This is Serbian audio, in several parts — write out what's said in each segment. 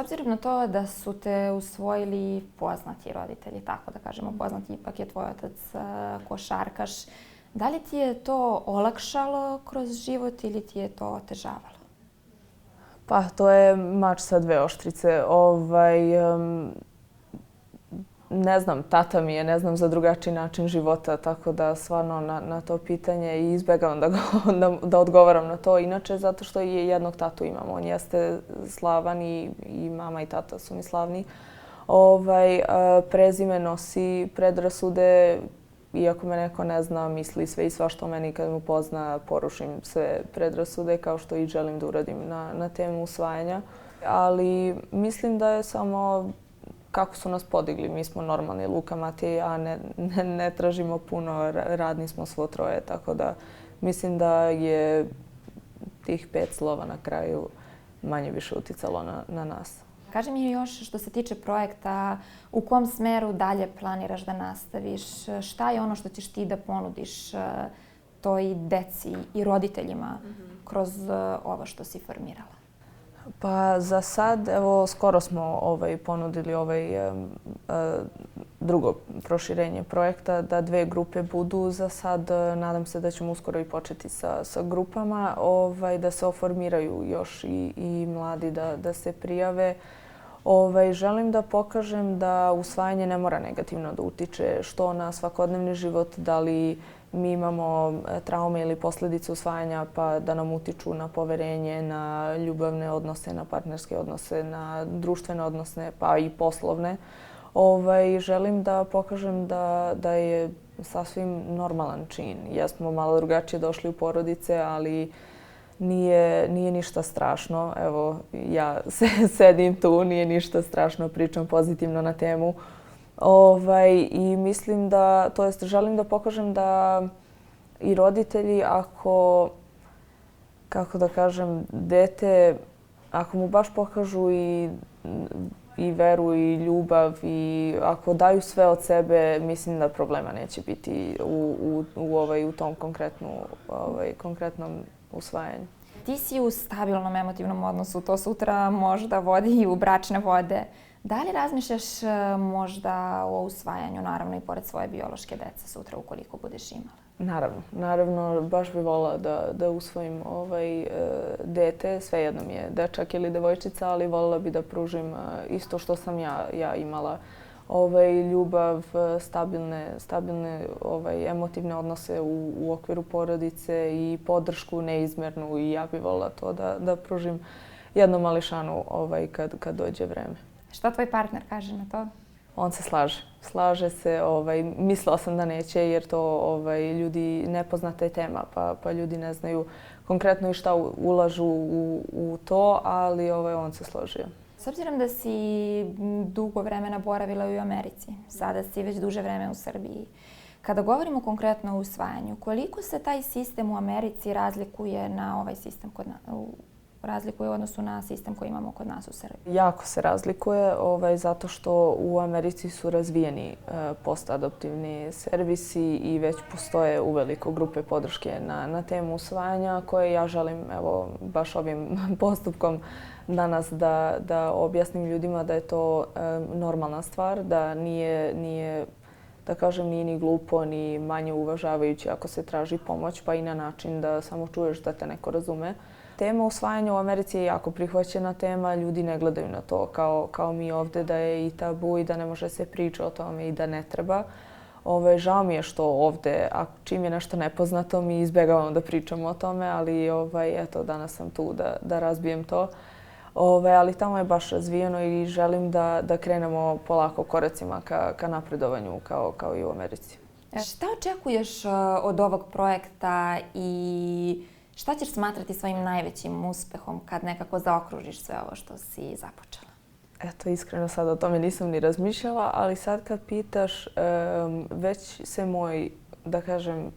obzirom na to da su te usvojili poznati roditelji, tako da kažemo poznati, ipak je tvoj otac košarkaš, da li ti je to olakšalo kroz život ili ti je to otežavalo? Pa to je mač sa dve oštrice. Ne znam, tata mi je, ne znam za drugačiji način života, tako da stvarno na to pitanje i izbjegavam da odgovaram na to. Inače, zato što i jednog tatu imam. On jeste slavan i mama i tata su mi slavni. Prezime nosi predrasude. Iako me neko ne zna, misli sve i svašta o meni. Kad me upozna, porušim sve predrasude, kao što i želim da uradim na temu usvajanja. Ali mislim da je samo kako su nas podigli. Mi smo normalni, Luka, Matija i ja, ne tražimo puno, radni smo svo troje, tako da mislim da je tih 5 slova na kraju manje više uticalo na nas. Kaži mi još što se tiče projekta, u kom smeru dalje planiraš da nastaviš? Šta je ono što ćeš ti da ponudiš toj deci i roditeljima kroz ovo što si formirala? Pa za sad, evo, skoro smo ponudili drugo proširenje projekta, da 2 grupe budu. Za sad nadam se da ćemo uskoro i početi sa grupama, da se oformiraju još i mladi da se prijave. Želim da pokažem da usvajanje ne mora negativno da utiče što na svakodnevni život, da li mi imamo traume ili posljedice usvajanja pa da nam utiču na poverenje, na ljubavne odnose, na partnerske odnose, na društvene odnose pa i poslovne. Želim da pokažem da je sasvim normalan čin. Jesmo malo drugačije došli u porodice, ali nije ništa strašno. Evo, ja sedim tu, nije ništa strašno, pričam pozitivno na temu. I mislim da, to jest želim da pokažem da i roditelji, kako da kažem, dete, ako mu baš pokažu i veru i ljubav i ako daju sve od sebe, mislim da problema neće biti u tom konkretnom usvajanju. Ti si u stabilnom emotivnom odnosu, to sutra možda vodi i u bračne vode. Da li razmišljaš možda o usvajanju, naravno i pored svoje biološke dece sutra ukoliko budeš imala? Naravno, baš bih voljela da usvojim dete, svejedno mi je dečak ili devojčica, ali voljela bih da pružim isto što sam ja imala. Ljubav, stabilne emotivne odnose u okviru porodice i podršku neizmjernu i ja bih voljela to da pružim jednom mališanu kad dođe vreme. Šta tvoj partner kaže na to? On se slaže. Slaže se. Mislila sam da neće jer to ljudi nepoznata je tema pa ljudi ne znaju konkretno i šta ulažu u to, ali on se složio. S obzirom da si dugo vremena boravila u Americi, sada si već duže vreme u Srbiji. Kada govorimo konkretno o usvajanju, koliko se taj sistem u Americi razlikuje na ovaj sistem kod nas? Razlikuje u odnosu na sistem koji imamo kod nas u Srbiji? Jako se razlikuje zato što u Americi su razvijeni postadoptivni servisi i već postoje uveliko grupe podrške na temu usvajanja koje ja želim baš ovim postupkom danas da objasnim ljudima da je to normalna stvar, da nije da kažem, nije ni glupo, ni manje uvažavajući ako se traži pomoć, pa i na način da samo čuješ da te neko razume. Tema usvajanja u Americi je jako prihvaćena tema, ljudi ne gledaju na to kao mi ovdje da je i tabu i da ne može se priča o tome i da ne treba. Žao mi je što ovdje, čim je nešto nepoznato, mi izbjegavamo da pričamo o tome, ali eto, danas sam tu da razbijem to. Ali tamo je baš razvijeno i želim da krenemo polako koracima ka napredovanju kao i u Americi. Šta očekuješ od ovog projekta i šta ćeš smatrati svojim najvećim uspehom kad nekako zaokružiš sve ovo što si započela? Eto, iskreno sad o tome nisam ni razmišljala, ali sad kad pitaš, već se moj, da kažem,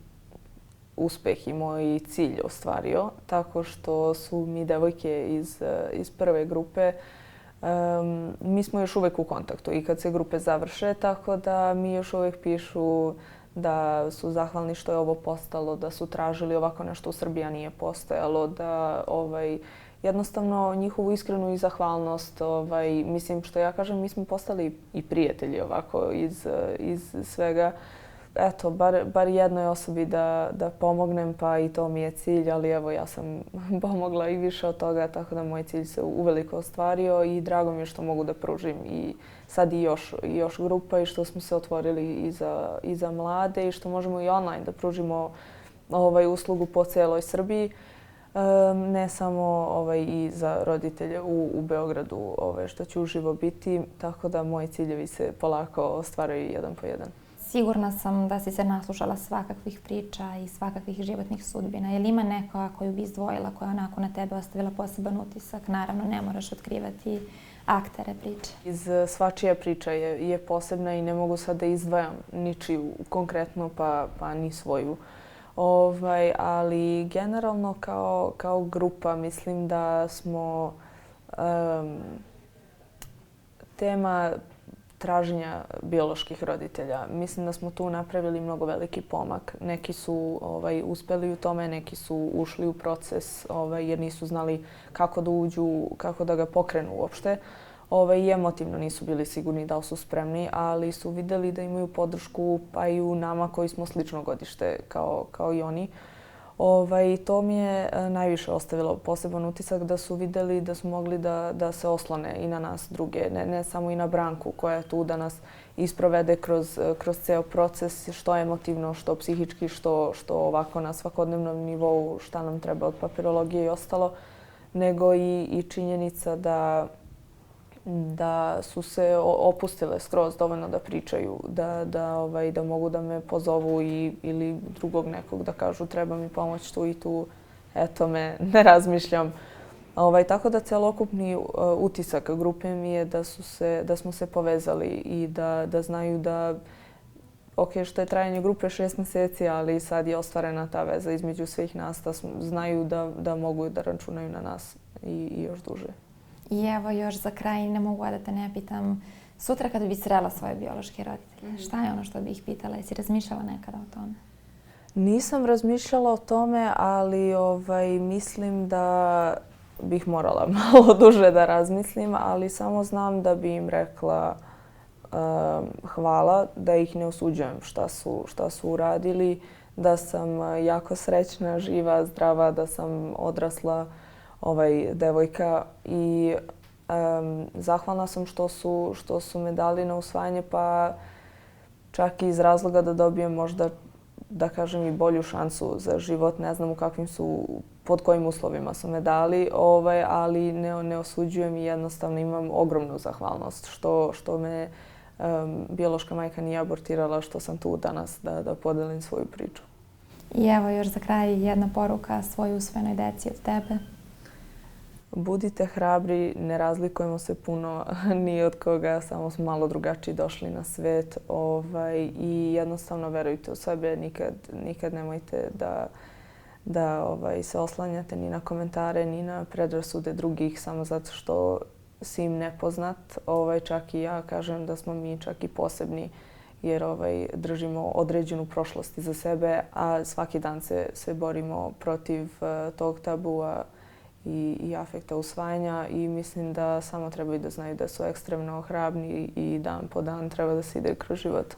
uspeh i moj cilj ostvario, tako što su mi devojke iz prve grupe, mi smo još uvijek u kontaktu i kad se grupe završe, tako da mi još uvijek pišu da su zahvalni što je ovo postalo, da su tražili ovako nešto u Srbiji, a nije postojalo, da jednostavno njihovu iskrenu i zahvalnost. Mislim, što ja kažem, mi smo postali i prijatelji ovako iz svega. Eto, bar jednoj osobi da pomognem, pa i to mi je cilj, ali evo ja sam pomogla i više od toga, tako da moj cilj se uveliko ostvario i drago mi je što mogu da pružim i sad i još grupa i što smo se otvorili i za mlade i što možemo i online da pružimo uslugu po cijeloj Srbiji. Ne samo i za roditelje u Beogradu, što će uživo biti, tako da moji ciljevi se polako ostvaraju jedan po jedan. Sigurna sam da si se naslušala svakakvih priča i svakakvih životnih sudbina. Je li ima neka koju bi izdvojila, koja onako na tebe ostavila poseban utisak? Naravno, ne moraš otkrivati aktere priče. Iz svačija priča je posebna i ne mogu sad da izdvajam ničiju konkretno pa ni svoju. Ali generalno kao grupa mislim da smo tema traženja bioloških roditelja. Mislim da smo tu napravili mnogo veliki pomak. Neki su uspeli u tome, neki su ušli u proces jer nisu znali kako da uđu, kako da ga pokrenu uopšte. I emotivno nisu bili sigurni da li su spremni, ali su vidjeli da imaju podršku pa i u nama koji smo slično godište kao i oni. To mi je najviše ostavilo poseban utisak da su vidjeli da su mogli da se oslone i na nas druge, ne samo i na Branku koja je tu da nas isprovede kroz ceo proces, što emotivno, što psihički, što ovako na svakodnevnom nivou, šta nam treba od papirologije i ostalo, nego i činjenica da su se opustile skroz dovoljno da pričaju, da mogu da me pozovu ili drugog nekog da kažu treba mi pomoć tu i tu, eto me, ne razmišljam. Tako da celokupni utisak grupe mi je da smo se povezali i da znaju da, što je trajanje grupe 6 mjeseci, ali sad je ostvarena ta veza između svih nas, da znaju da mogu da računaju na nas i još duže. I evo još za kraj, ne mogu da te ne pitam, sutra kada bi srela svoje biološke roditelje, šta je ono što bi ih pitala? Jesi razmišljala nekada o tome? Nisam razmišljala o tome, ali mislim da bih morala malo duže da razmislim, ali samo znam da bi im rekla hvala, da ih ne osuđujem šta su uradili, da sam jako srećna, živa, zdrava, da sam odrasla devojka i zahvalna sam što su me dali na usvajanje, pa čak i iz razloga da dobijem možda, da kažem, i bolju šansu za život. Ne znam pod kojim uslovima su me dali, ali ne osuđujem i jednostavno imam ogromnu zahvalnost što me biološka majka nije abortirala, što sam tu danas da podelim svoju priču. I evo još za kraj jedna poruka svojoj usvojenoj deci od tebe. Budite hrabri, ne razlikujemo se puno ni od koga, samo smo malo drugačiji došli na svet i jednostavno verujte u sebe, nikad nemojte da se oslanjate ni na komentare, ni na predrasude drugih samo zato što si im nepoznat. Čak i ja kažem da smo mi čak i posebni jer držimo određenu prošlost iza sebe, a svaki dan se borimo protiv tog tabua i afekta usvajanja i mislim da samo trebaju da znaju da su ekstremno hrabri i dan po dan treba da se ide kroz život.